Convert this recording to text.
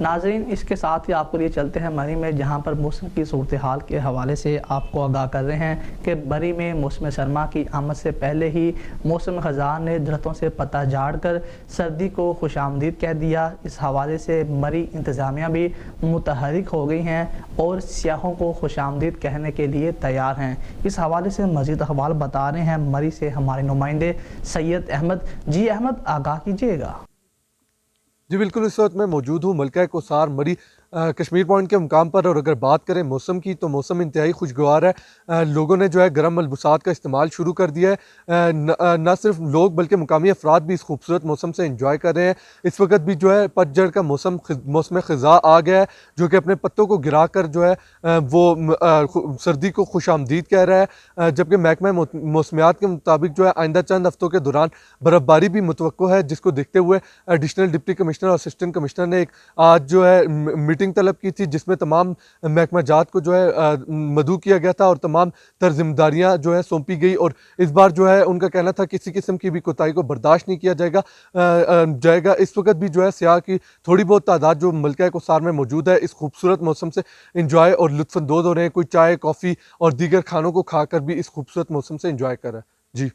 नाज़रीन, इसके साथ ही आपको लिए चलते हैं बरी में, जहाँ पर मौसम की सूरत हाल के हवाले से आपको आगाह कर रहे हैं कि बरी में मौसम सरमा की आमद से पहले ही मौसम ख़ज़ां ने दरख्तों से पत्ता झाड़ कर सर्दी को खुशामदीद कह दिया। इस हवाले से मरी इंतज़ामिया भी मुतहरिक हो गई हैं और सियाहों को खुशामदीद कहने के लिए तैयार हैं। इस हवाले से मज़ीद अखबार बता रहे हैं मरी से हमारे नुमाइंदे सैयद अहमद। जी अहमद, आगाह कीजिएगा। जी बिल्कुल, इस वक्त मैं मौजूद हूँ मलका कोसार मरी कश्मीर पॉइंट के मुकाम पर। और अगर बात करें मौसम की तो मौसम इंतहाई खुशगवार है। लोगों ने जो है गर्म मलबूसात का इस्तेमाल शुरू कर दिया है। न सिर्फ लोग बल्कि मुकामी अफराद भी इस खूबसूरत मौसम से इंजॉय कर रहे हैं। इस वक्त भी जो है पतझड़ का मौसम ख़ज़ा आ गया है, जो कि अपने पत्तों को गिरा कर जो है वो सर्दी को खुशामदीद कह रहा है। जबकि महकमा मौसमियात के मुताबिक जो है आइंदा चंद हफ्तों के दौरान बर्फ़बारी भी मुतवक्को है, जिसको देखते हुए एडिशनल डिप्टी कमिश्नर और असिस्टेंट कमिश्नर ने आज जो है मीटिंग तलब की थी, जिसमें तमाम महकमा जात को जो है मदऊ किया गया था और तमाम जिम्मेदारियां जो है सौंपी गई। और इस बार जो है उनका कहना था किसी किस्म की भी कोताही को बर्दाश्त नहीं किया जाएगा। इस वक्त भी जो है सियाह की थोड़ी बहुत तादाद जो मलका कोसार में मौजूद है, इस खूबसूरत मौसम से इंजॉय और लुत्फ़अंदोज़ हो रहे हैं। कोई चाय, कॉफ़ी और दीगर खानों को खाकर भी इस खूबसूरत मौसम से इंजॉय कर रहा है। जी।